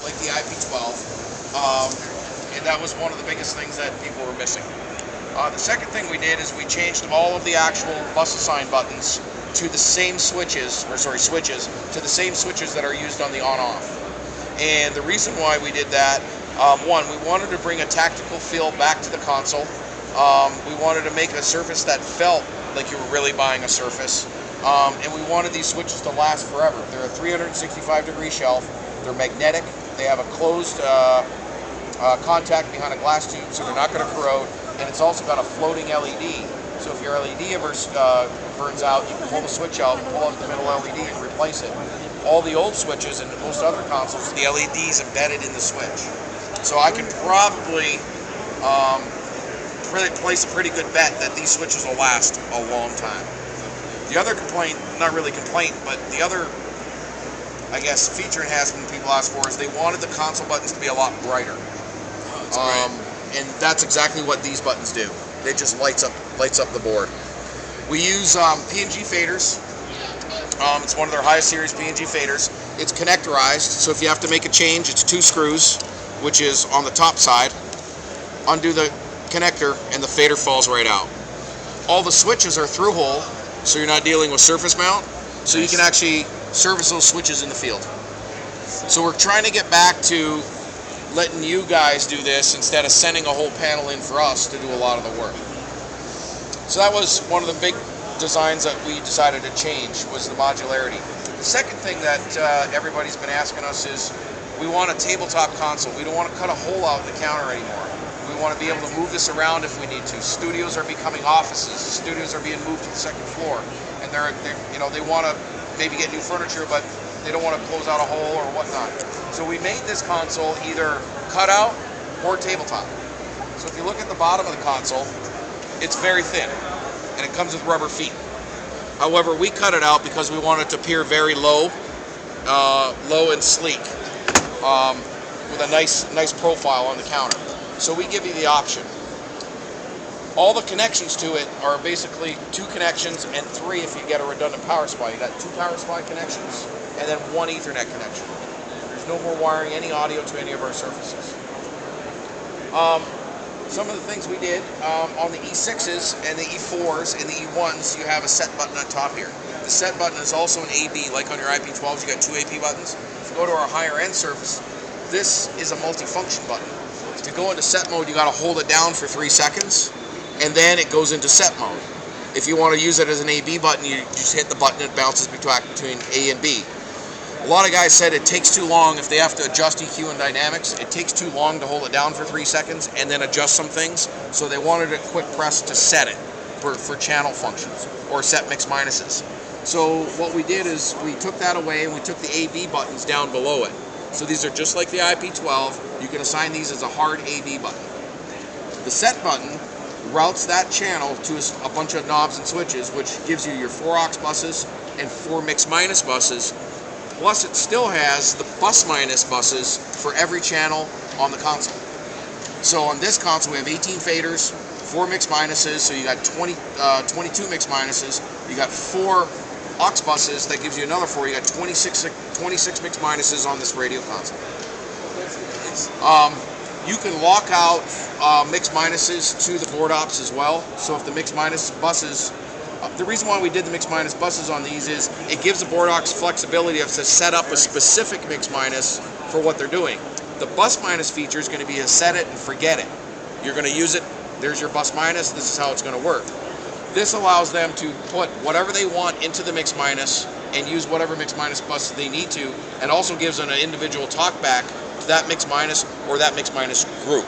like the IP12, and that was one of the biggest things that people were missing. The second thing we did is we changed all of the actual bus assign buttons to the same switches, to the same switches that are used on the on-off. And the reason why we did that, one, we wanted to bring a tactical feel back to the console. We wanted to make a surface that felt like you were really buying a Surface. And we wanted these switches to last forever. They're a 365-degree shelf. They're magnetic. They have a closed contact behind a glass tube, so they're not going to corrode. And it's also got a floating LED. So if your LED ever burns out, you can pull the switch out, pull out the middle LED, and replace it. All the old switches and most other consoles, the LED's embedded in the switch. So I can probably place a pretty good bet that these switches will last a long time. The other complaint, not really complaint, but the other, I guess, feature enhancement people asked for is they wanted the console buttons to be a lot brighter. And that's exactly what these buttons do. They just lights up the board. We use P&G faders. It's one of their highest series P&G faders. It's connectorized, so if you have to make a change, it's 2 screws, which is on the top side. Undo the connector, and the fader falls right out. All the switches are through hole, so you're not dealing with surface mount, so you can actually service those switches in the field. So we're trying to get back to letting you guys do this instead of sending a whole panel in for us to do a lot of the work. So that was one of the big designs that we decided to change, was the modularity. The second thing that everybody's been asking us is we want a tabletop console. We don't want to cut a hole out in the counter anymore. We want to be able to move this around if we need to. Studios are becoming offices. Studios are being moved to the second floor, and they want to maybe get new furniture, but they don't want to close out a hole or whatnot. So we made this console either cutout or tabletop. So if you look at the bottom of the console, it's very thin, and it comes with rubber feet. However, we cut it out because we want it to appear very low and sleek, with a nice profile on the counter. So we give you the option. All the connections to it are basically 2 connections and 3 if you get a redundant power supply. You got 2 power supply connections and then 1 Ethernet connection. There's no more wiring any audio to any of our surfaces. Some of the things we did on the E6s and the E4s and the E1s, you have a set button on top here. The set button is also an AB, like on your IP12s, you got 2 AP buttons. If you go to our higher end surface, this is a multi-function button. To go into set mode, you got to hold it down for 3 seconds, and then it goes into set mode. If you want to use it as an AB button, you just hit the button, it bounces between A and B. A lot of guys said it takes too long if they have to adjust EQ and dynamics. It takes too long to hold it down for 3 seconds and then adjust some things, so they wanted a quick press to set it for channel functions or set mix minuses. So what we did is we took that away and we took the AB buttons down below it. So these are just like the IP12. You can assign these as a hard AB button. The set button routes that channel to a bunch of knobs and switches, which gives you your 4 aux buses and 4 mix minus buses. Plus it still has the bus minus buses for every channel on the console. So on this console we have 18 faders, 4 mix minuses, so you got 22 mix minuses. You got 4 aux buses, that gives you another 4. You got 26 mix minuses on this radio console. You can lock out mix minuses to the board ops as well. So if the mix minus buses, the reason why we did the mix minus buses on these is it gives the board ops flexibility to set up a specific mix minus for what they're doing. The bus minus feature is going to be a set it and forget it. You're going to use it, there's your bus minus, this is how it's going to work. This allows them to put whatever they want into the mix minus and use whatever mix minus bus they need to, and also gives them an individual talkback to that mix minus or that mix minus group.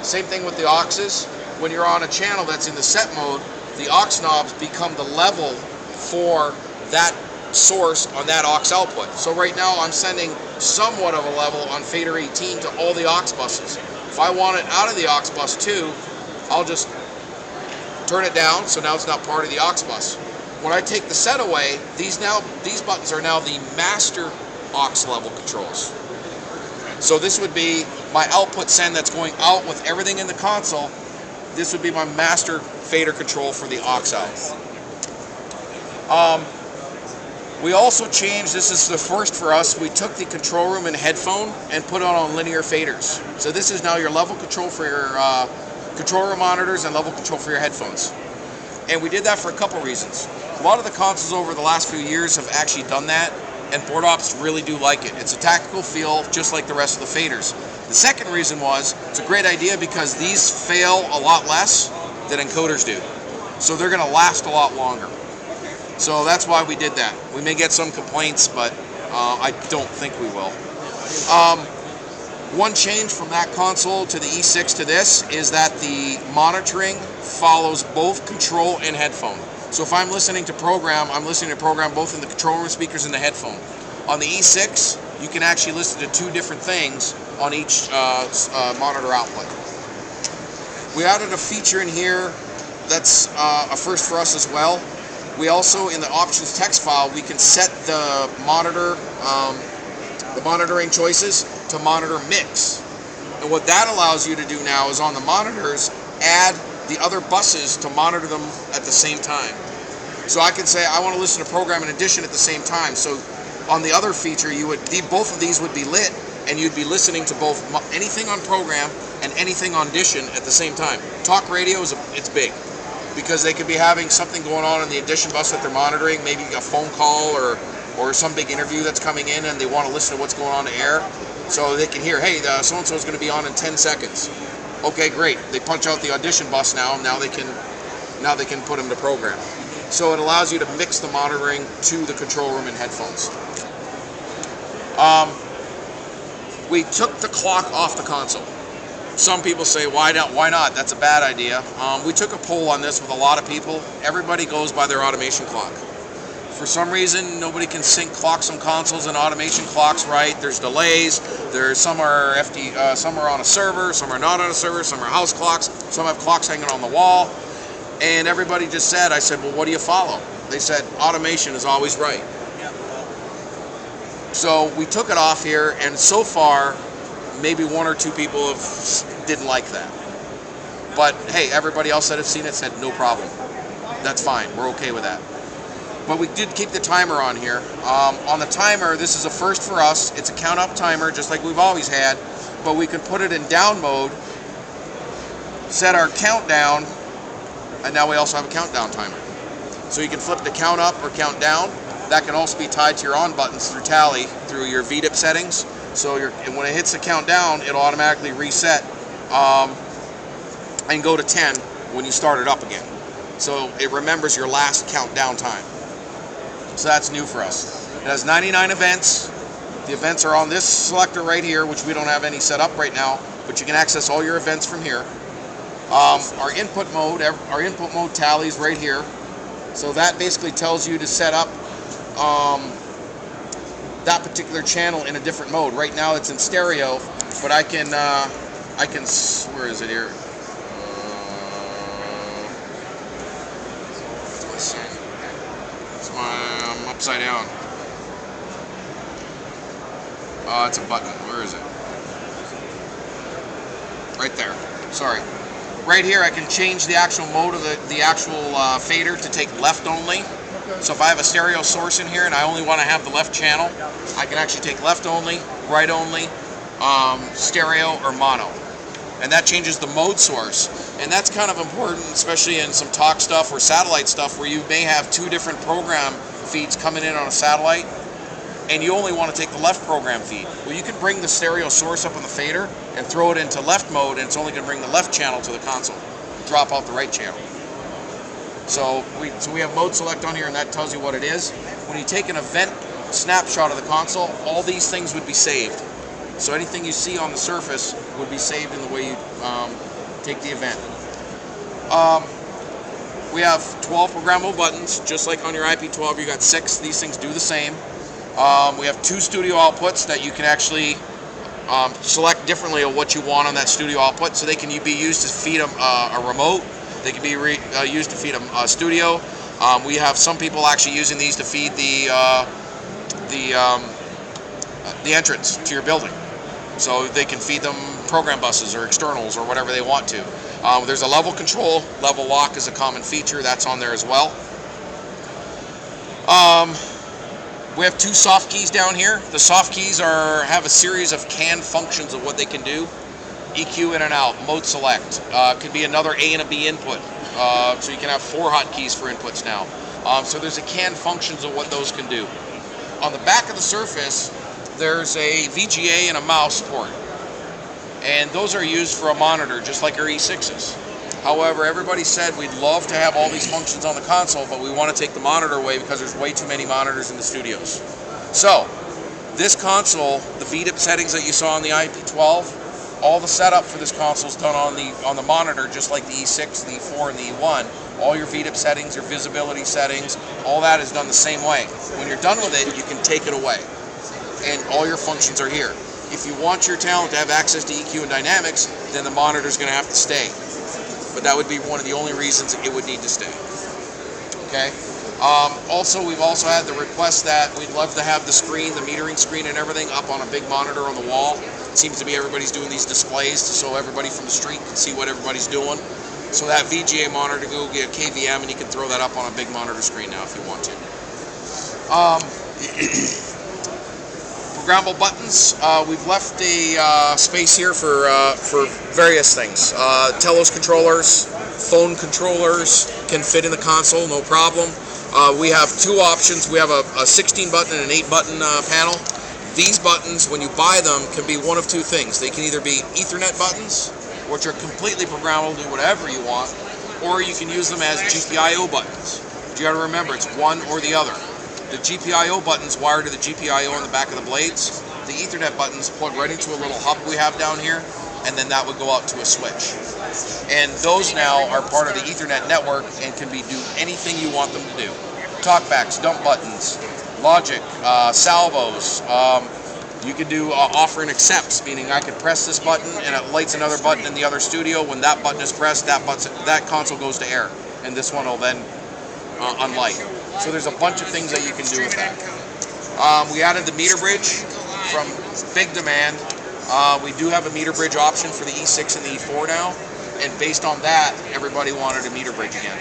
Same thing with the auxes. When you're on a channel that's in the set mode, the aux knobs become the level for that source on that aux output. So right now I'm sending somewhat of a level on fader 18 to all the aux buses. If I want it out of the aux bus 2, I'll just turn it down, so now it's not part of the aux bus. When I take the set away, these buttons are now the master aux level controls. So this would be my output send that's going out with everything in the console. This would be my master fader control for the aux out. We also changed, this is the first for us, we took the control room and headphone and put it on linear faders. So this is now your level control for your control room monitors and level control for your headphones. And we did that for a couple reasons. A lot of the consoles over the last few years have actually done that, and board ops really do like it. It's a tactical feel just like the rest of the faders. The second reason was, it's a great idea because these fail a lot less than encoders do. So they're going to last a lot longer. So that's why we did that. We may get some complaints, but I don't think we will. One change from that console to the E6 to this is that the monitoring follows both control and headphone. So if I'm listening to program, I'm listening to program both in the control room speakers and the headphone. On the E6, you can actually listen to two different things on each monitor output. We added a feature in here that's a first for us as well. We also, in the options text file, we can set the monitoring choices to monitor mix. And what that allows you to do now is on the monitors, add the other buses to monitor them at the same time. So I can say I want to listen to program and addition at the same time. So on the other feature, you would both of these would be lit, and you'd be listening to both anything on program and anything on addition at the same time. Talk radio it's big, because they could be having something going on in the addition bus that they're monitoring, maybe a phone call or some big interview that's coming in, and they want to listen to what's going on the air, so they can hear, hey, so-and-so is going to be on in 10 seconds. Okay, great. They punch out the audition bus now they can put them to program. So it allows you to mix the monitoring to the control room and headphones. We took the clock off the console. Some people say, why not? That's a bad idea. We took a poll on this with a lot of people. Everybody goes by their automation clock. For some reason, nobody can sync clocks on consoles and automation clocks right. There's delays. Some are some are on a server, some are not on a server, some are house clocks, some have clocks hanging on the wall. And everybody just said, I said, well, what do you follow? They said, automation is always right. So we took it off here, and so far, maybe one or two people didn't like that. But hey, everybody else that have seen it said no problem. That's fine. We're okay with that. But we did keep the timer on here. On the timer, this is a first for us. It's a count up timer, just like we've always had, but we can put it in down mode, set our countdown, and now we also have a countdown timer. So you can flip the count up or count down. That can also be tied to your on buttons through Tally, through your VDIP settings. So when it hits the countdown, it'll automatically reset and go to 10 when you start it up again. So it remembers your last countdown time. So that's new for us. It has 99 events. The events are on this selector right here, which we don't have any set up right now, but you can access all your events from here. Our input mode tallies right here. So that basically tells you to set up that particular channel in a different mode. Right now it's in stereo, but I can where is it here? I'm upside down. It's a button. Where is it? Right there. Sorry. Right here I can change the actual mode of the actual fader to take left only. So if I have a stereo source in here and I only want to have the left channel, I can actually take left only, right only, stereo, or mono. And that changes the mode source. And that's kind of important, especially in some talk stuff or satellite stuff where you may have two different program feeds coming in on a satellite, and you only want to take the left program feed. Well, you can bring the stereo source up on the fader and throw it into left mode, and it's only going to bring the left channel to the console, drop out the right channel. So we have mode select on here, and that tells you what it is. When you take an event snapshot of the console, all these things would be saved. So anything you see on the surface would be saved in the way you take the event. We have 12 programmable buttons, just like on your IP12. You got 6. These things do the same. We have 2 studio outputs that you can actually select differently of what you want on that studio output, so they can be used to feed a remote. They can be used to feed a studio. We have some people actually using these to feed the entrance to your building, so they can feed them program buses or externals or whatever they want to. There's a level control. Level lock is a common feature. That's on there as well. We have 2 soft keys down here. The soft keys have a series of canned functions of what they can do. EQ in and out, mode select, could be another A and a B input. So you can have 4 hotkeys for inputs now. So there's a canned functions of what those can do. On the back of the Surface, there's a VGA and a mouse port. And those are used for a monitor, just like our E6s. However, everybody said we'd love to have all these functions on the console, but we want to take the monitor away because there's way too many monitors in the studios. So, this console, the VDIP settings that you saw on the IP12, all the setup for this console is done on the monitor, just like the E6, the E4, and the E1. All your VDIP settings, your visibility settings, all that is done the same way. When you're done with it, you can take it away. And all your functions are here. If you want your talent to have access to EQ and dynamics, then the monitor's going to have to stay. But that would be one of the only reasons it would need to stay. Okay. We've also had the request that we'd love to have the screen, the metering screen and everything up on a big monitor on the wall. It seems to be everybody's doing these displays so everybody from the street can see what everybody's doing. So that VGA monitor, go get a KVM and you can throw that up on a big monitor screen now if you want to. Programmable buttons. We've left a space here for various things. Telos controllers, phone controllers can fit in the console, no problem. We have 2 options. We have a 16-button and an 8-button panel. These buttons, when you buy them, can be one of 2 things. They can either be Ethernet buttons, which are completely programmable to do whatever you want, or you can use them as GPIO buttons. But you got to remember, it's one or the other. The GPIO buttons wire to the GPIO on the back of the blades. The Ethernet buttons plug right into a little hub we have down here, and then that would go out to a switch. And those now are part of the Ethernet network and can do anything you want them to do. Talkbacks, dump buttons, logic, salvos. You can do offer and accepts, meaning I could press this button and it lights another button in the other studio. When that button is pressed, that console goes to air, and this one will then unlight. So there's a bunch of things that you can do with that. We added the meter bridge from big demand. We do have a meter bridge option for the E6 and the E4 now, and based on that, everybody wanted a meter bridge again.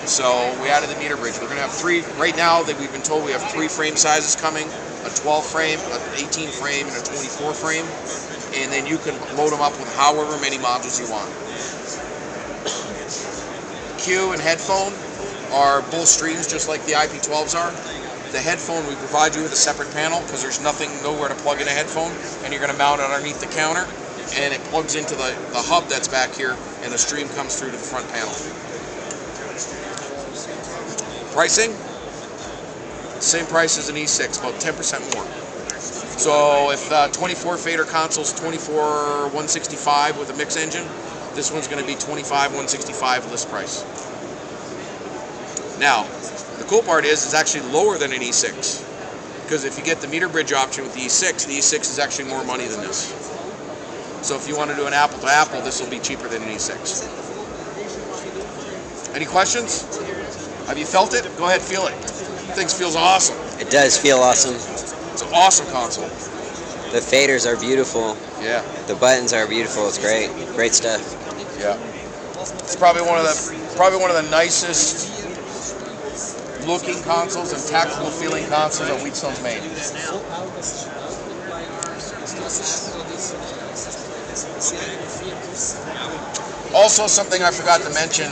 So we added the meter bridge. We're going to have 3, right now that we've been told we have 3 frame sizes coming, a 12 frame, an 18 frame, and a 24 frame, and then you can load them up with however many modules you want. Q and headphone are both streams just like the IP12s are. The headphone, we provide you with a separate panel because there's nowhere to plug in a headphone, and you're going to mount it underneath the counter, and it plugs into the hub that's back here, and the stream comes through to the front panel. Pricing, same price as an E6, about 10% more. So if 24 fader console's $24,165 with a mix engine, this one's going to be $25,165 list price. Now, the cool part is it's actually lower than an E6, because if you get the meter bridge option with the E6 is actually more money than this. So if you want to do an apple to apple, this will be cheaper than an E6. Any questions? Have you felt it? Go ahead, feel it. Things feels awesome. It does feel awesome. It's an awesome console. The faders are beautiful. Yeah. The buttons are beautiful. It's great. Great stuff. Yeah. It's probably one of the nicest looking consoles and tactical feeling consoles that Wheatstone's made. Also, something I forgot to mention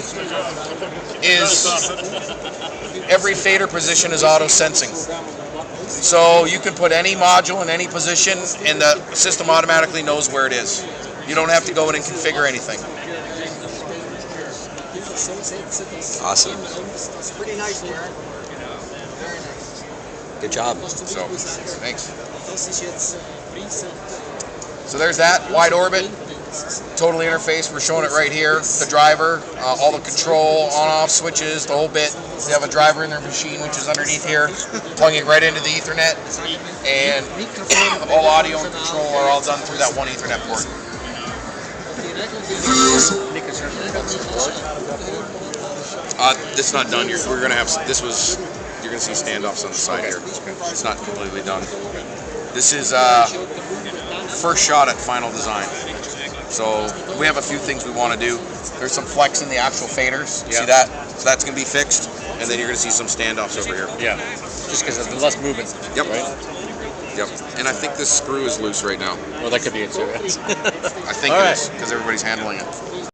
is every fader position is auto sensing. So you can put any module in any position and the system automatically knows where it is. You don't have to go in and configure anything. Awesome. Good job. So, thanks. So there's that, wide orbit, total interface, we're showing it right here, the driver, all the control, on-off switches, the whole bit. They have a driver in their machine, which is underneath here, plugging right into the Ethernet, and all audio and control are all done through that one Ethernet port. This is not done. You're going to see standoffs on the side here. It's not completely done. This is first shot at final design. So we have a few things we want to do. There's some flex in the actual faders. You see that? So that's going to be fixed, and then you're going to see some standoffs over here. Yeah. Just because of the less movement. Yep. Right? Yep. And I think this screw is loose right now. Well, that could be it too. I think All it right. is, because everybody's handling it.